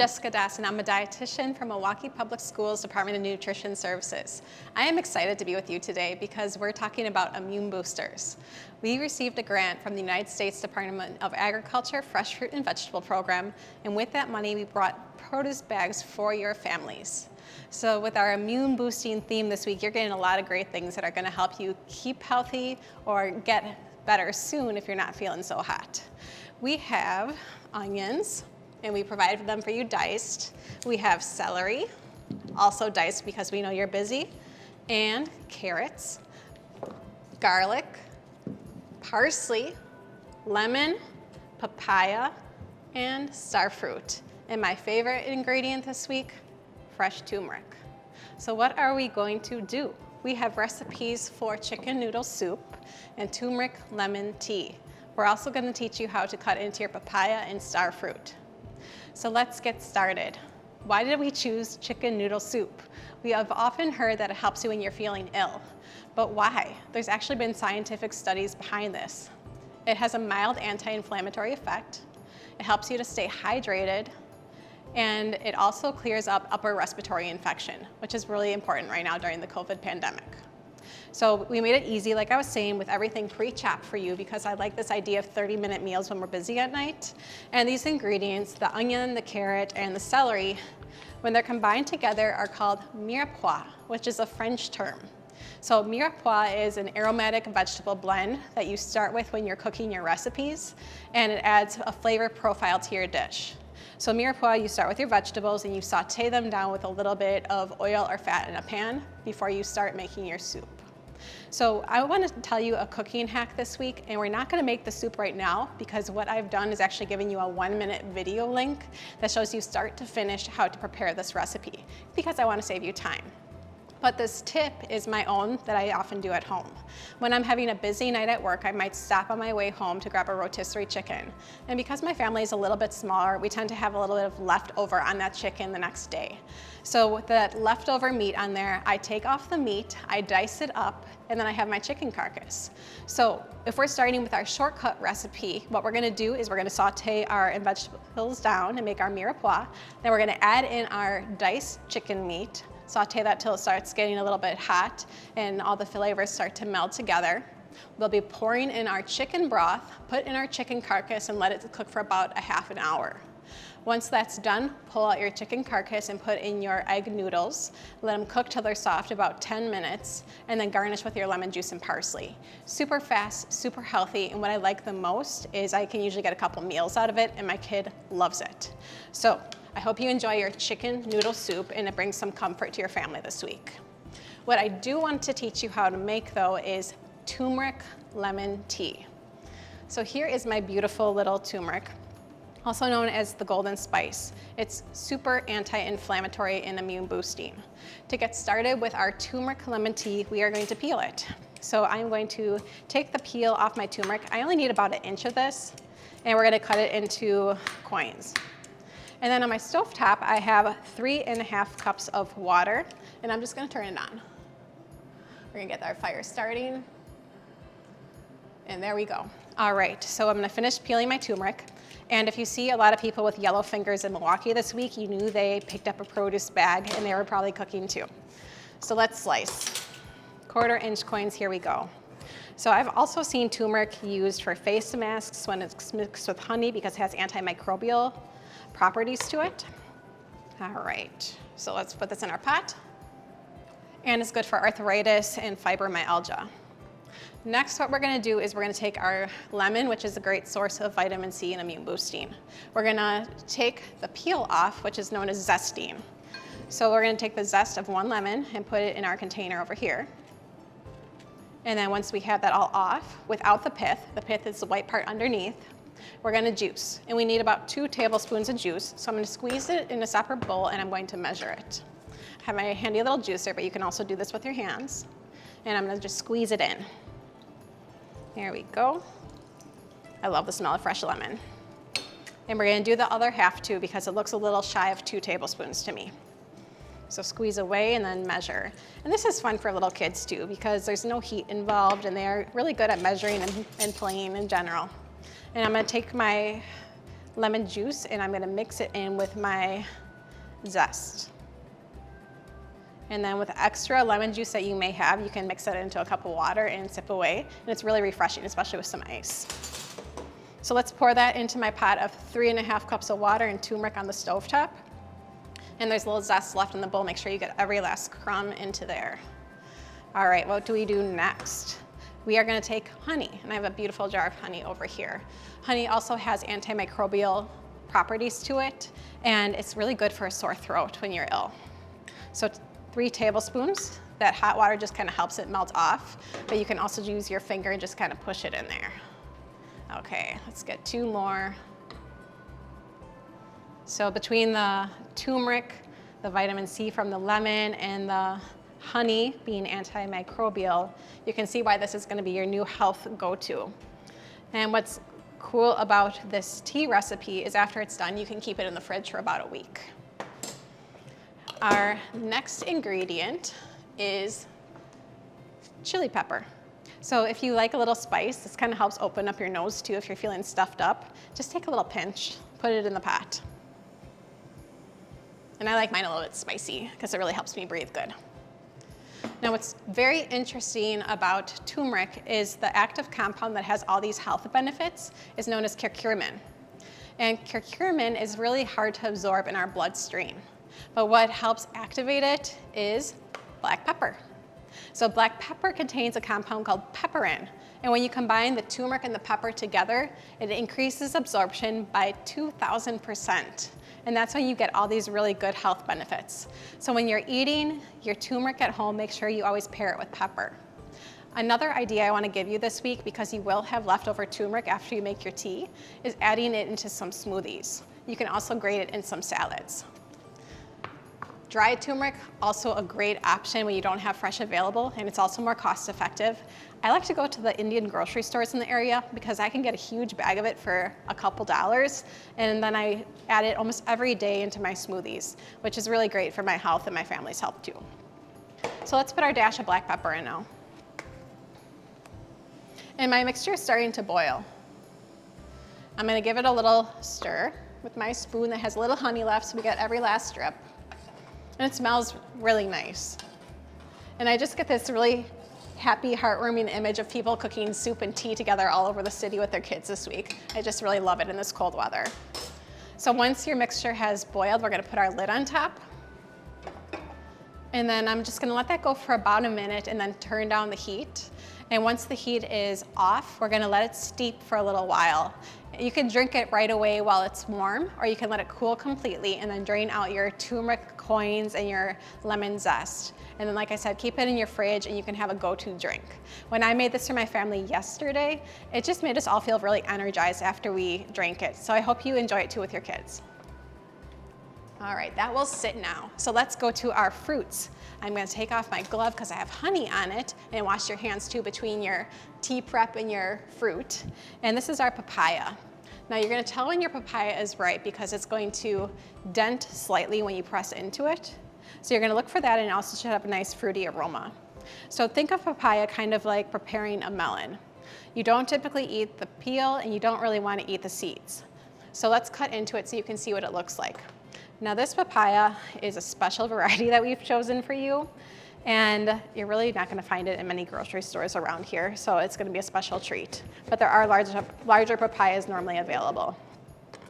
Jessica Dassin. I'm a dietitian from Milwaukee Public Schools Department of Nutrition Services. I am excited to be with you today because we're talking about immune boosters. We received a grant from the United States Department of Agriculture Fresh Fruit and Vegetable Program, and with that money we brought produce bags for your families. So with our immune boosting theme this week, you're getting a lot of great things that are going to help you keep healthy or get better soon if you're not feeling so hot. We have onions, and we provided them for you diced. We have celery, also diced because we know you're busy, and carrots, garlic, parsley, lemon, papaya, and star fruit. And my favorite ingredient this week, fresh turmeric. So what are we going to do? We have recipes for chicken noodle soup and turmeric lemon tea. We're also going to teach you how to cut into your papaya and star fruit. So let's get started. Why did we choose chicken noodle soup? We have often heard that it helps you when you're feeling ill, but why? There's actually been scientific studies behind this. It has a mild anti-inflammatory effect, it helps you to stay hydrated, and it also clears up upper respiratory infection, which is really important right now during the COVID pandemic. So we made it easy, like I was saying, with everything pre-chopped for you because I like this idea of 30-minute meals when we're busy at night. And these ingredients, the onion, the carrot, and the celery, when they're combined together are called mirepoix, which is a French term. So mirepoix is an aromatic vegetable blend that you start with when you're cooking your recipes, and it adds a flavor profile to your dish. So mirepoix, you start with your vegetables and you saute them down with a little bit of oil or fat in a pan before you start making your soup. So I want to tell you a cooking hack this week, and we're not going to make the soup right now because what I've done is actually given you a 1-minute video link that shows you start to finish how to prepare this recipe because I want to save you time. But this tip is my own that I often do at home. When I'm having a busy night at work, I might stop on my way home to grab a rotisserie chicken. And because my family is a little bit smaller, we tend to have a little bit of leftover on that chicken the next day. So with that leftover meat on there, I take off the meat, I dice it up, and then I have my chicken carcass. So if we're starting with our shortcut recipe, what we're gonna do is we're gonna saute our vegetables down and make our mirepoix. Then we're gonna add in our diced chicken meat, saute that till it starts getting a little bit hot and all the flavors start to meld together. We'll be pouring in our chicken broth, put in our chicken carcass, and let it cook for about a half an hour. Once that's done, pull out your chicken carcass and put in your egg noodles. Let them cook till they're soft, about 10 minutes, and then garnish with your lemon juice and parsley. Super fast, super healthy, and what I like the most is I can usually get a couple meals out of it, and my kid loves it. So I hope you enjoy your chicken noodle soup and it brings some comfort to your family this week. What I do want to teach you how to make though is turmeric lemon tea. So here is my beautiful little turmeric, also known as the golden spice. It's super anti-inflammatory and immune boosting. To get started with our turmeric lemon tea, we are going to peel it. So I'm going to take the peel off my turmeric. I only need about 1 inch of this, and we're gonna cut it into coins. And then on my stovetop, I have 3.5 cups of water, and I'm just gonna turn it on. We're gonna get our fire starting, and there we go. All right, so I'm gonna finish peeling my turmeric, and if you see a lot of people with yellow fingers in Milwaukee this week, you knew they picked up a produce bag, and they were probably cooking too. So let's slice. 1/4-inch coins, here we go. So I've also seen turmeric used for face masks when it's mixed with honey because it has antimicrobial properties to it. All right, so let's put this in our pot. And it's good for arthritis and fibromyalgia. Next, what we're gonna do is we're gonna take our lemon, which is a great source of vitamin C and immune boosting. We're gonna take the peel off, which is known as zesting. So we're gonna take the zest of 1 lemon and put it in our container over here. And then once we have that all off, without the pith is the white part underneath, we're gonna juice. And we need about 2 tablespoons of juice. So I'm gonna squeeze it in a separate bowl and I'm going to measure it. I have my handy little juicer, but you can also do this with your hands. And I'm gonna just squeeze it in. There we go. I love the smell of fresh lemon. And we're gonna do the other half too because it looks a little shy of 2 tablespoons to me. So squeeze away and then measure. And this is fun for little kids too because there's no heat involved and they're really good at measuring and playing in general. And I'm gonna take my lemon juice, and I'm gonna mix it in with my zest. And then with extra lemon juice that you may have, you can mix it into a cup of water and sip away. And it's really refreshing, especially with some ice. So let's pour that into my pot of 3.5 cups of water and turmeric on the stovetop. And there's a little zest left in the bowl. Make sure you get every last crumb into there. All right, what do we do next? We are gonna take honey, and I have a beautiful jar of honey over here. Honey also has antimicrobial properties to it, and it's really good for a sore throat when you're ill. So 3 tablespoons. That hot water just kind of helps it melt off, but you can also use your finger and just kind of push it in there. Okay, let's get 2 more. So between the turmeric, the vitamin C from the lemon, and the honey being antimicrobial, you can see why this is gonna be your new health go-to. And what's cool about this tea recipe is after it's done, you can keep it in the fridge for about a week. Our next ingredient is chili pepper. So if you like a little spice, this kind of helps open up your nose too if you're feeling stuffed up. Just take a little pinch, put it in the pot. And I like mine a little bit spicy because it really helps me breathe good. Now what's very interesting about turmeric is the active compound that has all these health benefits is known as curcumin. And curcumin is really hard to absorb in our bloodstream. But what helps activate it is black pepper. So black pepper contains a compound called pepperin. And when you combine the turmeric and the pepper together, it increases absorption by 2,000%. And that's when you get all these really good health benefits. So when you're eating your turmeric at home, make sure you always pair it with pepper. Another idea I want to give you this week, because you will have leftover turmeric after you make your tea, is adding it into some smoothies. You can also grate it in some salads. Dried turmeric, also a great option when you don't have fresh available, and it's also more cost effective. I like to go to the Indian grocery stores in the area because I can get a huge bag of it for a couple dollars, and then I add it almost every day into my smoothies, which is really great for my health and my family's health too. So let's put our dash of black pepper in now. And my mixture is starting to boil. I'm gonna give it a little stir with my spoon that has a little honey left so we get every last drip. And it smells really nice. And I just get this really happy, heartwarming image of people cooking soup and tea together all over the city with their kids this week. I just really love it in this cold weather. So once your mixture has boiled, we're gonna put our lid on top. And then I'm just gonna let that go for about a minute and then turn down the heat. And once the heat is off, we're gonna let it steep for a little while. You can drink it right away while it's warm, or you can let it cool completely and then drain out your turmeric coins and your lemon zest. And then, like I said, keep it in your fridge and you can have a go-to drink. When I made this for my family yesterday, it just made us all feel really energized after we drank it. So I hope you enjoy it too with your kids. All right, that will sit now. So let's go to our fruits. I'm gonna take off my glove because I have honey on it, and wash your hands too between your tea prep and your fruit. And this is our papaya. Now you're gonna tell when your papaya is ripe because it's going to dent slightly when you press into it. So you're gonna look for that, and it also should have a nice fruity aroma. So think of papaya kind of like preparing a melon. You don't typically eat the peel, and you don't really wanna eat the seeds. So let's cut into it so you can see what it looks like. Now this papaya is a special variety that we've chosen for you, and you're really not gonna find it in many grocery stores around here, so it's gonna be a special treat. But there are larger papayas normally available.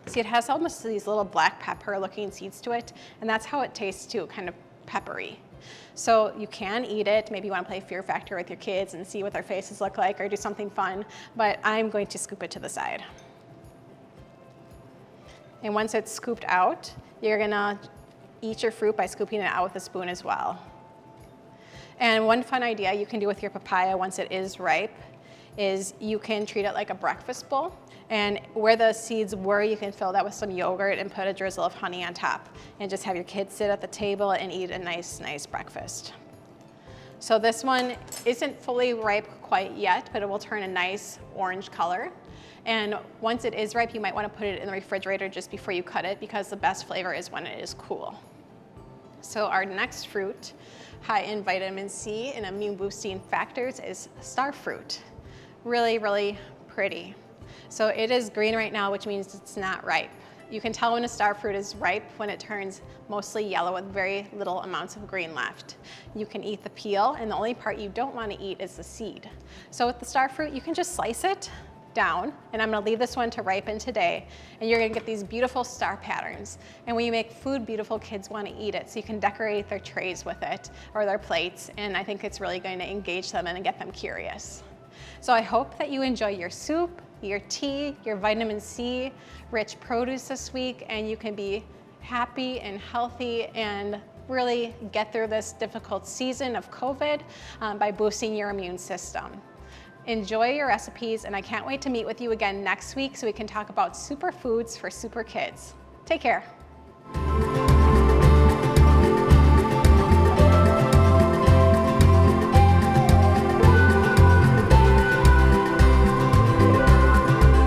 See, it has almost these little black pepper looking seeds to it, and that's how it tastes too, kind of peppery. So you can eat it. Maybe you wanna play Fear Factor with your kids and see what their faces look like or do something fun, but I'm going to scoop it to the side. And once it's scooped out, you're gonna eat your fruit by scooping it out with a spoon as well. And one fun idea you can do with your papaya once it is ripe is you can treat it like a breakfast bowl. And where the seeds were, you can fill that with some yogurt and put a drizzle of honey on top. And just have your kids sit at the table and eat a nice breakfast. So this one isn't fully ripe quite yet, but it will turn a nice orange color. And once it is ripe, you might want to put it in the refrigerator just before you cut it because the best flavor is when it is cool. So our next fruit, high in vitamin C and immune boosting factors, is star fruit. Really, really pretty. So it is green right now, which means it's not ripe. You can tell when a star fruit is ripe when it turns mostly yellow with very little amounts of green left. You can eat the peel, and the only part you don't want to eat is the seed. So with the star fruit, you can just slice it down, and I'm gonna leave this one to ripen today, and you're gonna get these beautiful star patterns. And when you make food beautiful, kids wanna eat it, so you can decorate their trays with it or their plates, and I think it's really going to engage them and get them curious. So I hope that you enjoy your soup, your tea, your vitamin C rich produce this week, and you can be happy and healthy and really get through this difficult season of COVID by boosting your immune system. Enjoy your recipes, and I can't wait to meet with you again next week so we can talk about superfoods for super kids. Take care.